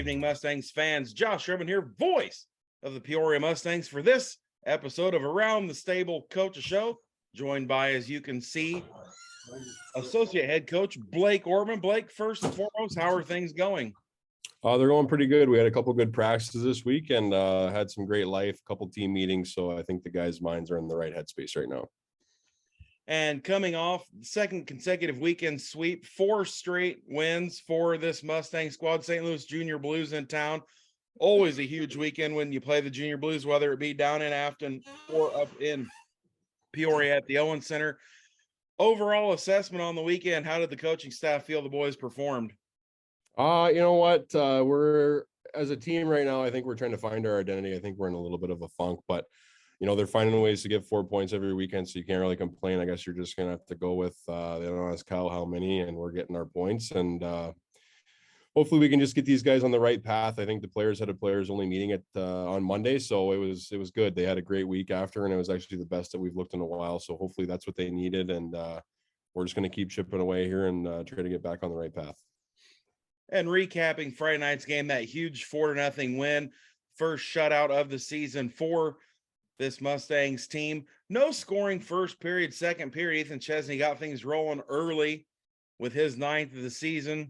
evening, Mustangs fans. Josh Redman here, voice of the Peoria Mustangs, for this episode of Around the Stable Coaches Show, joined by, as you can see, Associate Head Coach Blake Ortman. Blake, first and foremost, how are things going? They're going pretty good. We had a couple good practices this week and had some great life, a couple team meetings. So I think the guys' minds are in the right headspace right now. And coming off the second consecutive weekend sweep, 4 straight wins for this Mustang squad. St. Louis Junior Blues in town. Always a huge weekend when you play the Junior Blues, whether it be down in Afton or up in Peoria at the Owen Center. Overall assessment on the weekend, how did the coaching staff feel the boys performed? You know what? We're, as a team right now, I think we're trying to find our identity. I think we're in a little bit of a funk, but you know, they're finding ways to get 4 points every weekend, so you can't really complain. I guess you're just gonna have to go with they don't ask how many, and we're getting our points, and hopefully we can just get these guys on the right path. I think the players had a players only meeting on Monday, so it was good. They had a great week after, and it was actually the best that we've looked in a while. So hopefully that's what they needed, and we're just gonna keep chipping away here and try to get back on the right path. And recapping Friday night's game, that huge 4-0 win, first shutout of the season for this Mustangs team. No scoring first period, second period. Ethan Chesney got things rolling early with his 9th of the season.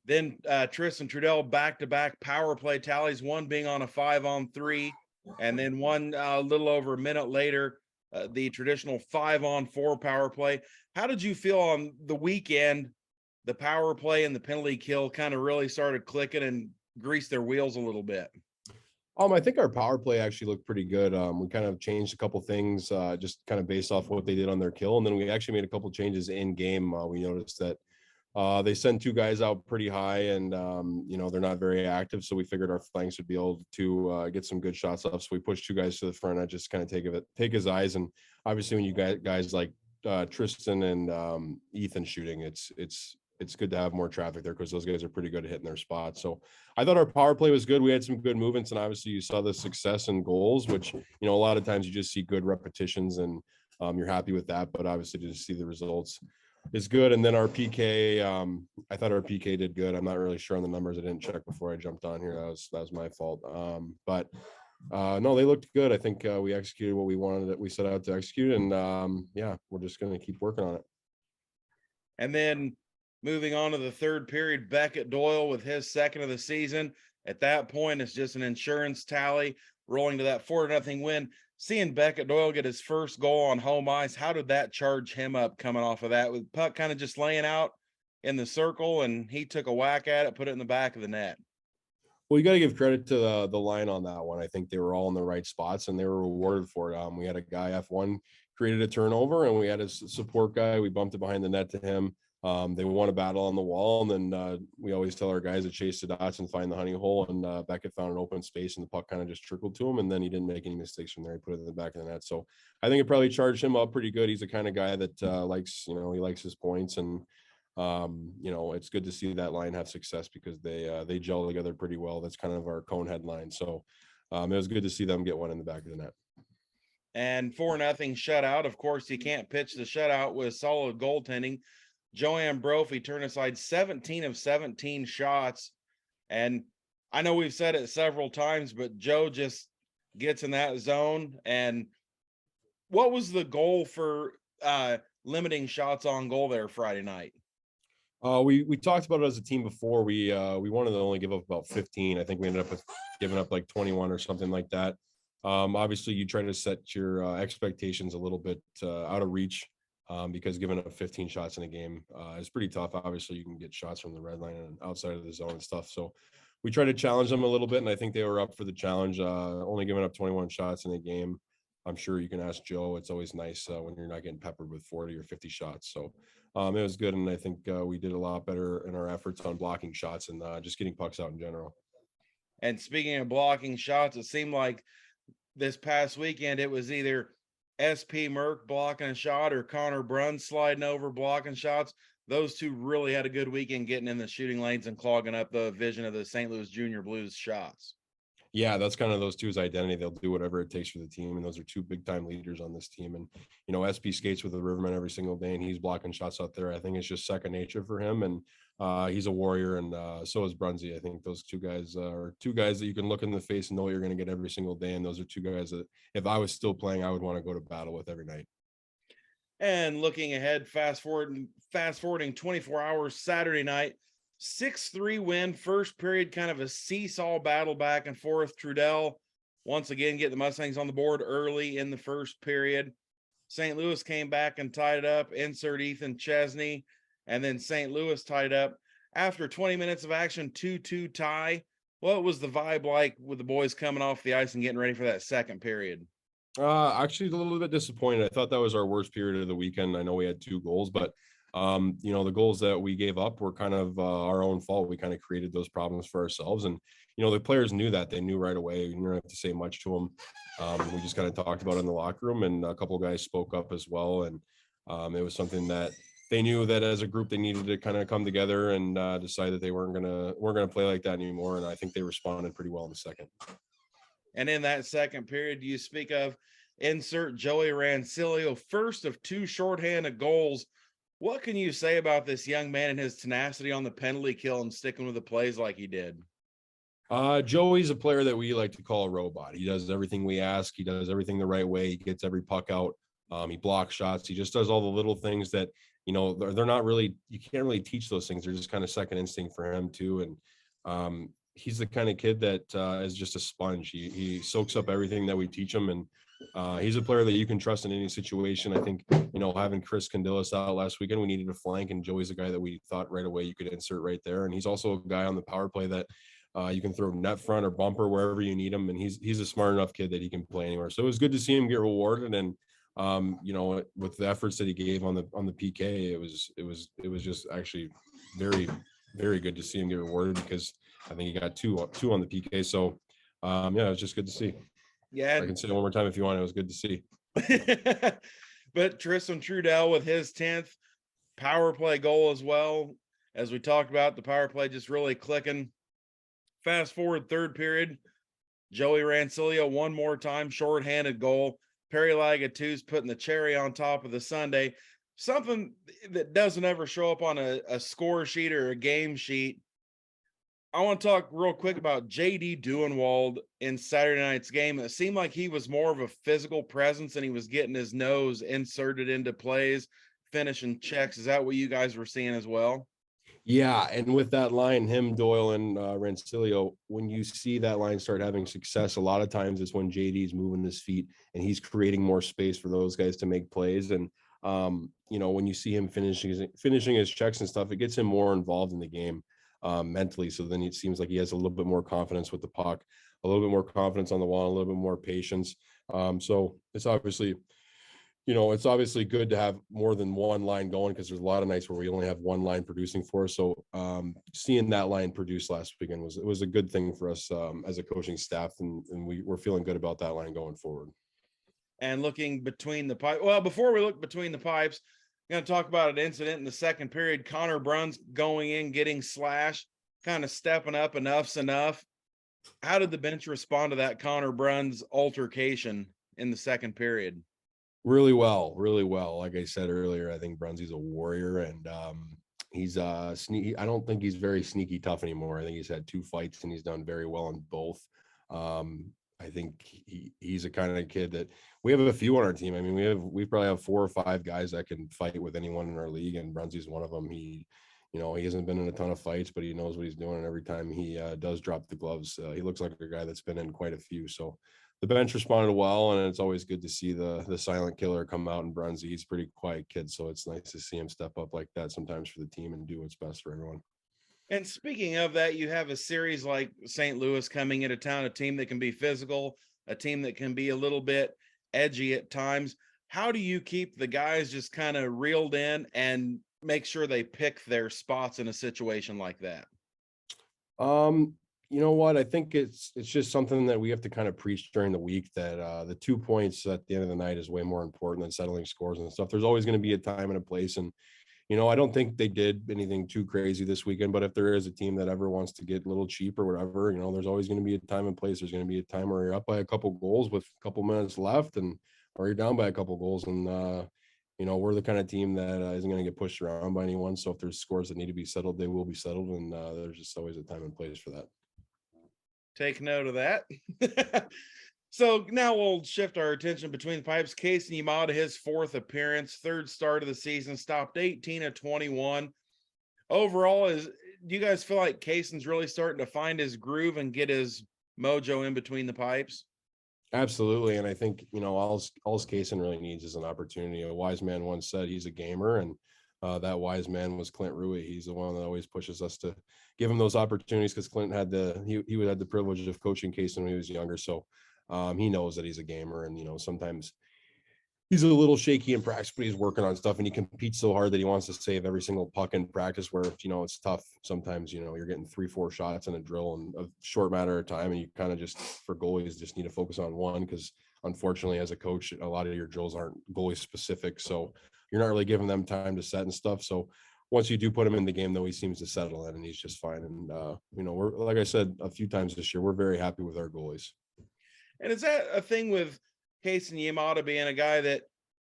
Then Tristan Trudell back-to-back power play tallies, one being on a 5-on-3, and then one a little over a minute later, the traditional 5-on-4 power play. How did you feel on the weekend? The power play and the penalty kill kind of really started clicking and greased their wheels a little bit. I think our power play actually looked pretty good. We kind of changed a couple things just kind of based off what they did on their kill. And then we actually made a couple changes in game. We noticed that they sent 2 guys out pretty high and, you know, they're not very active. So we figured our flanks would be able to get some good shots off. So we pushed 2 guys to the front. I just kind of take his eyes. And obviously when you got guys like Tristan and Ethan shooting, it's good to have more traffic there because those guys are pretty good at hitting their spots. So I thought our power play was good. We had some good movements, and obviously you saw the success and goals, which, you know, a lot of times you just see good repetitions and you're happy with that. But obviously to just see the results is good. And then our PK, I thought our PK did good. I'm not really sure on the numbers. I didn't check before I jumped on here. That was my fault. But no, they looked good. I think we executed what we wanted, that we set out to execute. And yeah, we're just going to keep working on it. And then moving on to the third period, Beckett Doyle with his 2nd of the season. At that point, it's just an insurance tally, rolling to that 4-0 win. Seeing Beckett Doyle get his first goal on home ice, how did that charge him up coming off of that? With puck kind of just laying out in the circle, and he took a whack at it, put it in the back of the net. Well, you got to give credit to the line on that one. I think they were all in the right spots, and they were rewarded for it. We had a guy, F1, created a turnover, and we had a support guy. We bumped it behind the net to him. They won a battle on the wall, and then we always tell our guys to chase the dots and find the honey hole, and Beckett found an open space, and the puck kind of just trickled to him, and then he didn't make any mistakes from there. He put it in the back of the net. So I think it probably charged him up pretty good. He's the kind of guy that likes, you know, he likes his points, and you know, it's good to see that line have success because they gel together pretty well. That's kind of our cone headline. So it was good to see them get one in the back of the net. And 4-0 shutout. Of course, you can't pitch the shutout with solid goaltending. Joanne Brophy turned aside 17 of 17 shots. And I know we've said it several times, but Joe just gets in that zone. And what was the goal for limiting shots on goal there Friday night? We talked about it as a team before. We wanted to only give up about 15. I think we ended up with giving up like 21 or something like that. Obviously, you try to set your expectations a little bit out of reach. Because giving up 15 shots in a game is pretty tough. Obviously, you can get shots from the red line and outside of the zone and stuff. So we tried to challenge them a little bit, and I think they were up for the challenge. Only giving up 21 shots in a game. I'm sure you can ask Joe. It's always nice when you're not getting peppered with 40 or 50 shots. So it was good, and I think we did a lot better in our efforts on blocking shots and just getting pucks out in general. And speaking of blocking shots, it seemed like this past weekend it was either SP Merck blocking a shot or Connor Brunn sliding over blocking shots. Those two really had a good weekend getting in the shooting lanes and clogging up the vision of the St. Louis Junior Blues shots. Yeah, that's kind of those two's identity. They'll do whatever it takes for the team, and those are 2 big-time leaders on this team. And, you know, SP skates with the Riverman every single day, and he's blocking shots out there. I think it's just second nature for him, and He's a warrior, and so is Brunsey. I think those two guys are two guys that you can look in the face and know what you're going to get every single day. And those are two guys that, if I was still playing, I would want to go to battle with every night. And looking ahead, fast forwarding 24 hours, Saturday night, 6-3 win, first period, kind of a seesaw battle back and forth. Trudell once again get the Mustangs on the board early in the first period. St. Louis came back and tied it up. Insert Ethan Chesney, and then St. Louis tied up after 20 minutes of action, 2-2 tie. What was the vibe like with the boys coming off the ice and getting ready for that second period? Actually, a little bit disappointed. I thought that was our worst period of the weekend. I know we had 2 goals, but the goals that we gave up were kind of our own fault. We kind of created those problems for ourselves, and the players knew that. They knew right away. We didn't have to say much to them. We just kind of talked about it in the locker room, and a couple of guys spoke up as well. And it was something that they knew that as a group they needed to kind of come together and decide that they weren't gonna play like that anymore. And I think they responded pretty well in the second. And in that second period, you speak of insert Joey Rancilio, first of 2 shorthanded goals. What can you say about this young man and his tenacity on the penalty kill and sticking with the plays like he did? Joey's a player that we like to call a robot. He does everything we ask. He does everything the right way. He gets every puck out. He blocks shots. He just does all the little things that, they're not really, you can't really teach those things. They're just kind of second instinct for him too. And he's the kind of kid that is just a sponge. He soaks up everything that we teach him. And he's a player that you can trust in any situation. I think, having Chris Candilas out last weekend, we needed a flank, and Joey's a guy that we thought right away you could insert right there. And he's also a guy on the power play that you can throw net front or bumper wherever you need him. And he's a smart enough kid that he can play anywhere. So it was good to see him get rewarded. And, with the efforts that he gave on the PK, it was just actually very, very good to see him get rewarded, because I think he got two on the PK. So it was just good to see. Yeah. I can say it one more time if you want. It was good to see. But Tristan Trudell with his 10th power play goal as well. As we talked about, the power play just really clicking. Fast forward third period, Joey Rancilio one more time, shorthanded goal. Perry Lagatou's putting the cherry on top of the sundae. Something that doesn't ever show up on a score sheet or a game sheet. I want to talk real quick about J.D. Duenwald in Saturday night's game. It seemed like he was more of a physical presence, and he was getting his nose inserted into plays, finishing checks. Is that what you guys were seeing as well? Yeah, and with that line, him, Doyle, and Rancilio, when you see that line start having success, a lot of times it's when JD's moving his feet and he's creating more space for those guys to make plays. And when you see him finishing his checks and stuff, it gets him more involved in the game mentally. So then it seems like he has a little bit more confidence with the puck, a little bit more confidence on the wall, a little bit more patience. So it's obviously good to have more than one line going, because there's a lot of nights where we only have one line producing for us. So seeing that line produce last weekend was a good thing for us as a coaching staff, and we're feeling good about that line going forward. And looking between the pipes. Well, before we look between the pipes, I'm going to talk about an incident in the second period. Connor Bruns going in, getting slashed, kind of stepping up. Enough's enough. How did the bench respond to that Connor Bruns altercation in the second period? Really well. Like I said earlier, I think Brunsy's a warrior, and he's sneaky. I don't think he's very sneaky tough anymore. I think he's had 2 fights and he's done very well in both. I think he's a kind of kid that we have a few on our team. I mean, we probably have 4 or 5 guys that can fight with anyone in our league, and Brunsy's one of them. He hasn't been in a ton of fights, but he knows what he's doing, and every time he does drop the gloves, he looks like a guy that's been in quite a few. So the bench responded well, and it's always good to see the silent killer come out in Brunsy. He's a pretty quiet kid, so it's nice to see him step up like that sometimes for the team and do what's best for everyone. And speaking of that, you have a series like St. Louis coming into town, a team that can be physical, a team that can be a little bit edgy at times. How do you keep the guys just kind of reeled in and make sure they pick their spots in a situation like that? You know what? I think it's just something that we have to kind of preach during the week, that the 2 points at the end of the night is way more important than settling scores and stuff. There's always going to be a time and a place, and I don't think they did anything too crazy this weekend, but if there is a team that ever wants to get a little cheap or whatever, there's always going to be a time and place. There's going to be a time where you're up by a couple goals with a couple minutes left, or you're down by a couple goals. And, we're the kind of team that isn't going to get pushed around by anyone. So if there's scores that need to be settled, they will be settled. And there's just always a time and place for that. Take note of that. So now we'll shift our attention between the pipes. Casey Yamada, his fourth appearance, third start of the season, stopped 18 of 21. Overall, do you guys feel like Kaysen's really starting to find his groove and get his mojo in between the pipes? Absolutely. And I think, all Kaysen really needs is an opportunity. A wise man once said he's a gamer, and that wise man was Clint Ruiz. He's the one that always pushes us to give him those opportunities, because Clint had he had the privilege of coaching Kaysen when he was younger. So he knows that he's a gamer, and sometimes he's a little shaky in practice, but he's working on stuff, and he competes so hard that he wants to save every single puck in practice, where it's tough sometimes. You're getting 3-4 shots in a drill in a short matter of time, and you kind of just, for goalies, just need to focus on one, because unfortunately as a coach, a lot of your drills aren't goalie specific, so you're not really giving them time to set and stuff. So once you do put him in the game, though, he seems to settle in, and he's just fine. And we're, like I said a few times this year, we're very happy with our goalies. And is that a thing with Casey Yamada being a guy that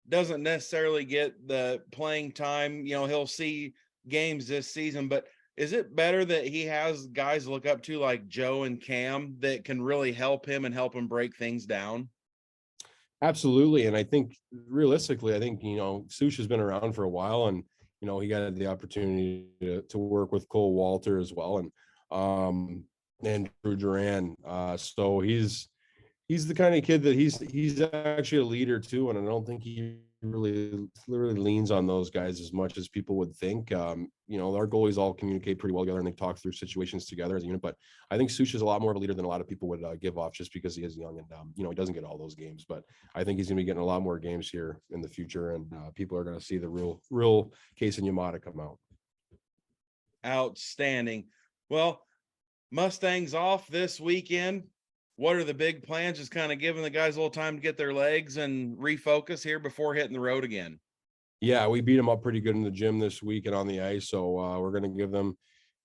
doesn't necessarily get the playing time? He'll see games this season, but is it better that he has guys to look up to like Joe and Cam that can really help him and help him break things down? Absolutely. And I think realistically, Sush has been around for a while, and he got the opportunity to work with Cole Walter as well, and Drew Duran. So he's the kind of kid that he's actually a leader too, and I don't think he really leans on those guys as much as people would think. Our goalies all communicate pretty well together, and they talk through situations together as a unit. But I think Sush is a lot more of a leader than a lot of people would give off, just because he is young, and he doesn't get all those games. But I think he's going to be getting a lot more games here in the future, and people are going to see the real Case and Yamada come out. Outstanding. Well, Mustangs off this weekend. What are the big plans? Just kind of giving the guys a little time to get their legs and refocus here before hitting the road again. Yeah, we beat them up pretty good in the gym this week and on the ice. So we're going to give them,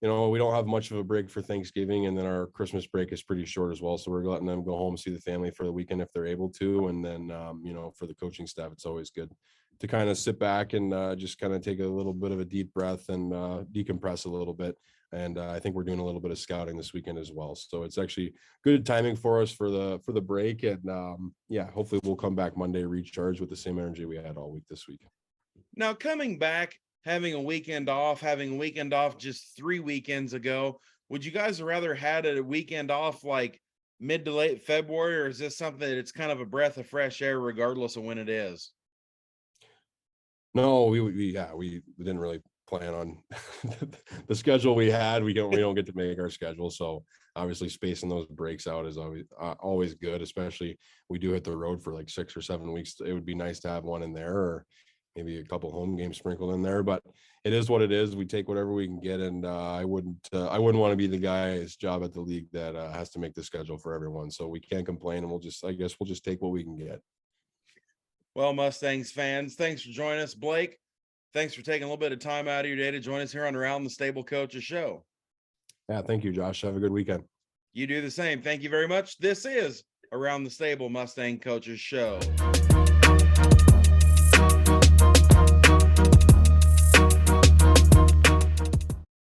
we don't have much of a break for Thanksgiving, and then our Christmas break is pretty short as well. So we're letting them go home, see the family for the weekend if they're able to. And then, for the coaching staff, it's always good to kind of sit back and just kind of take a little bit of a deep breath and decompress a little bit. And I think we're doing a little bit of scouting this weekend as well. So it's actually good timing for us for the break. And hopefully we'll come back Monday recharged with the same energy we had all week this week. Now, coming back, having a weekend off just 3 weekends ago, would you guys rather had a weekend off like mid to late February, or is this something that it's kind of a breath of fresh air regardless of when it is? No, we didn't really plan on the schedule we had. We don't get to make our schedule, so obviously spacing those breaks out is always good, especially we do hit the road for like 6 or 7 weeks. It would be nice to have one in there, or maybe a couple home games sprinkled in there, but it is what it is. We take whatever we can get, and I wouldn't want to be the guy's job at the league that has to make the schedule for everyone. So we can't complain, and we'll just take what we can get. Well, Mustangs fans, thanks for joining us. Blake, thanks for taking a little bit of time out of your day to join us here on Around the Stable Coaches Show. Yeah, thank you, Josh. Have a good weekend. You do the same. Thank you very much. This is Around the Stable Mustang Coaches Show.